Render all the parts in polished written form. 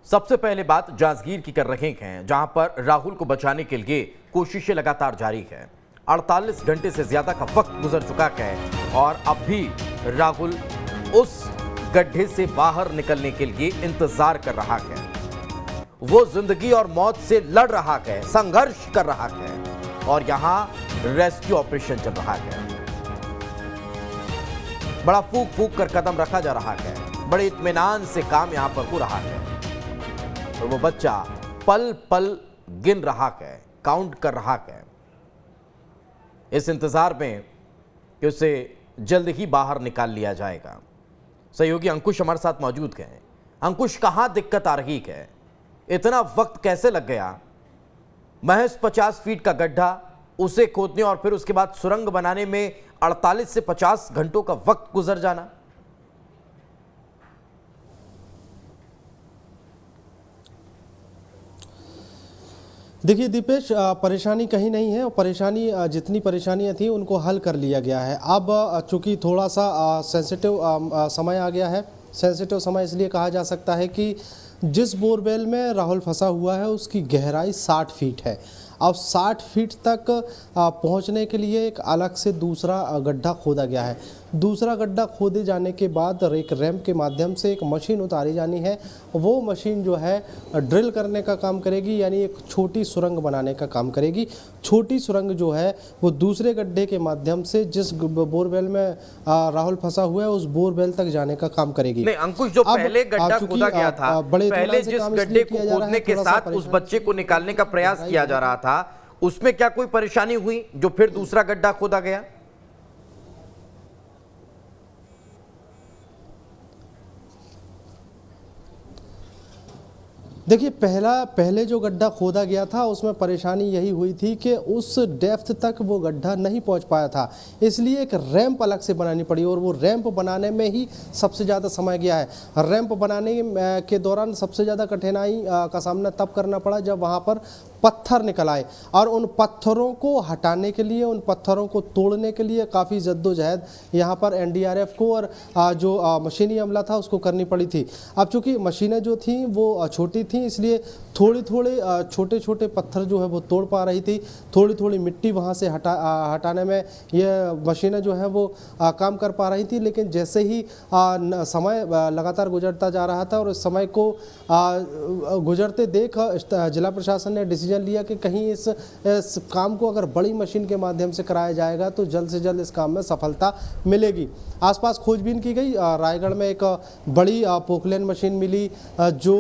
सबसे पहले बात जांजगीर की कर रहे हैं, जहां पर राहुल को बचाने के लिए कोशिशें लगातार जारी है। 48 घंटे से ज्यादा का वक्त गुजर चुका है और अब भी राहुल उस गड्ढे से बाहर निकलने के लिए इंतजार कर रहा है। वो जिंदगी और मौत से लड़ रहा है, संघर्ष कर रहा है और यहां रेस्क्यू ऑपरेशन चल रहा है। बड़ा फूक फूक कर कदम रखा जा रहा है, बड़े इत्मीनान से काम यहां पर हो रहा है और वो बच्चा पल पल गिन रहा है, काउंट कर रहा है, इस इंतजार में कि उसे जल्द ही बाहर निकाल लिया जाएगा। सहयोगी अंकुश हमारे साथ मौजूद हैं। अंकुश, कहां दिक्कत आ रही है? इतना वक्त कैसे लग गया? महज 50 फीट का गड्ढा, उसे खोदने और फिर उसके बाद सुरंग बनाने में 48 से 50 घंटों का वक्त गुजर जाना। देखिए दीपेश, परेशानी कहीं नहीं है और परेशानी जितनी परेशानियां थी उनको हल कर लिया गया है। अब चूंकि थोड़ा सा सेंसिटिव समय आ गया है। सेंसिटिव समय इसलिए कहा जा सकता है कि जिस बोरवेल में राहुल फंसा हुआ है उसकी गहराई 60 फीट है। अब 60 फीट तक पहुंचने के लिए एक अलग से दूसरा गड्ढा खोदा गया है। दूसरा गड्ढा खोदे जाने के बाद एक रैंप के माध्यम से एक मशीन उतारी जानी है। वो मशीन जो है ड्रिल करने का काम करेगी, यानी एक छोटी सुरंग बनाने का काम करेगी। छोटी सुरंग जो है वो दूसरे गड्ढे के माध्यम से जिस बोरवेल में राहुल फंसा हुआ है उस बोरवेल तक जाने का काम करेगी। नहीं अंकुश, जो पहले गड्ढा खोदा गया था, पहले जिस गड्ढे को खोदने के साथ उस बच्चे को निकालने का प्रयास किया जा रहा था, उसमें क्या कोई परेशानी हुई जो फिर दूसरा गड्ढा खोदा गया? देखिए, पहले जो गड्ढा खोदा गया था उसमें परेशानी यही हुई थी कि उस डेप्थ तक वो गड्ढा नहीं पहुंच पाया था, इसलिए एक रैंप अलग से बनानी पड़ी और वो रैंप बनाने में ही सबसे ज़्यादा समय गया है। रैंप बनाने के दौरान सबसे ज़्यादा कठिनाई का सामना तब करना पड़ा जब वहाँ पर पत्थर निकल आए और उन पत्थरों को हटाने के लिए, उन पत्थरों को तोड़ने के लिए काफ़ी जद्दोजहद यहाँ पर एनडीआरएफ को और जो मशीनी अमला था उसको करनी पड़ी थी। अब चूँकि मशीनें जो थी वो छोटी थी, इसलिए थोड़े छोटे छोटे पत्थर जो है वो तोड़ पा रही थी। थोड़ी मिट्टी वहाँ से हटाने में ये मशीनें जो है वो काम कर पा रही थी। लेकिन जैसे ही समय लगातार गुजरता जा रहा था और उस समय को गुजरते देख जिला प्रशासन ने डिसीजन लिया कि कहीं इस काम को अगर बड़ी मशीन के माध्यम से कराया जाएगा तो जल्द से जल्द इस काम में सफलता मिलेगी। आसपास खोजबीन की गई। रायगढ़ में एक बड़ी पोकलेन मशीन मिली जो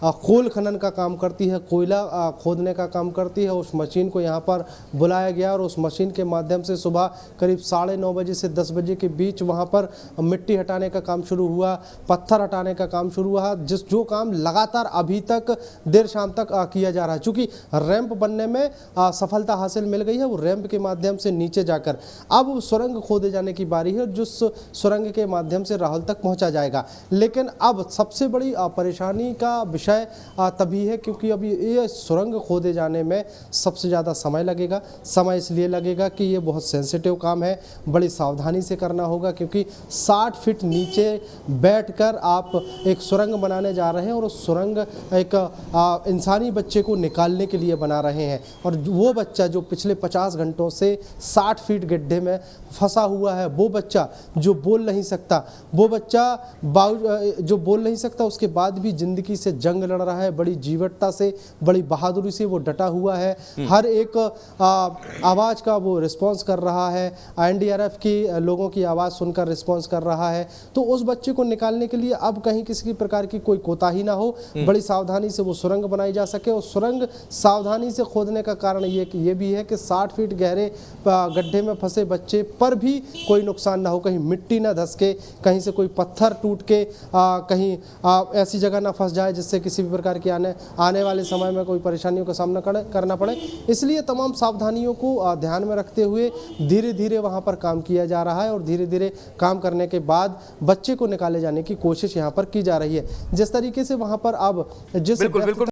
कोल खनन का काम करती है, कोयला खोदने का काम करती है। उस मशीन को यहाँ पर बुलाया गया और उस मशीन के माध्यम से सुबह करीब 9:30 बजे से 10 बजे के बीच वहाँ पर मिट्टी हटाने का काम शुरू हुआ, पत्थर हटाने का काम शुरू हुआ, जो काम लगातार अभी तक देर शाम तक किया जा रहा है। चूँकि रैंप बनने में सफलता हासिल मिल गई है, वो रैंप के माध्यम से नीचे जाकर अब सुरंग खोदे जाने की बारी है, जिस सुरंग के माध्यम से राहुल तक पहुंचा जाएगा। लेकिन अब सबसे बड़ी परेशानी का विषय तभी है क्योंकि अभी ये सुरंग खोदे जाने में सबसे ज़्यादा समय लगेगा। समय इसलिए लगेगा कि ये बहुत सेंसिटिव काम है, बड़ी सावधानी से करना होगा क्योंकि 60 फीट नीचे बैठकर आप एक सुरंग बनाने जा रहे हैं और उस सुरंग एक इंसानी बच्चे को निकालने के लिए बना रहे हैं और वो बच्चा जो पिछले 50 घंटों से 60 फीट गड्ढे में फंसा हुआ है, वो बच्चा जो बोल नहीं सकता, वो बच्चा जो बोल नहीं सकता उसके बाद भी जिंदगी से जंग लड़ रहा है, बड़ी जीवटता से, बड़ी बहादुरी से वो डटा हुआ है। हर एक आवाज़ का वो रिस्पॉन्स कर रहा है, एनडीआरएफ की लोगों की आवाज़ सुनकर रिस्पॉन्स कर रहा है। तो उस बच्चे को निकालने के लिए अब कहीं किसी प्रकार की कोई कोताही ना हो, बड़ी सावधानी से वो सुरंग बनाई जा सके। और सुरंग सावधानी से खोदने का कारण ये भी है कि 60 फीट गहरे गड्ढे में फंसे बच्चे पर भी कोई नुकसान ना हो, कहीं मिट्टी ना धंसके, कहीं से कोई पत्थर टूट के कहीं ऐसी जगह ना फंस जाए जिससे किसी भी प्रकार की आने वाले समय में कोई परेशानियों का सामना करना पड़े। इसलिए तमाम सावधानियों को ध्यान में रखते हुए धीरे धीरे वहाँ पर काम किया जा रहा है और धीरे धीरे काम करने के बाद बच्चे को निकाले जाने की कोशिश यहाँ पर की जा रही है। जिस तरीके से वहाँ पर अब जिस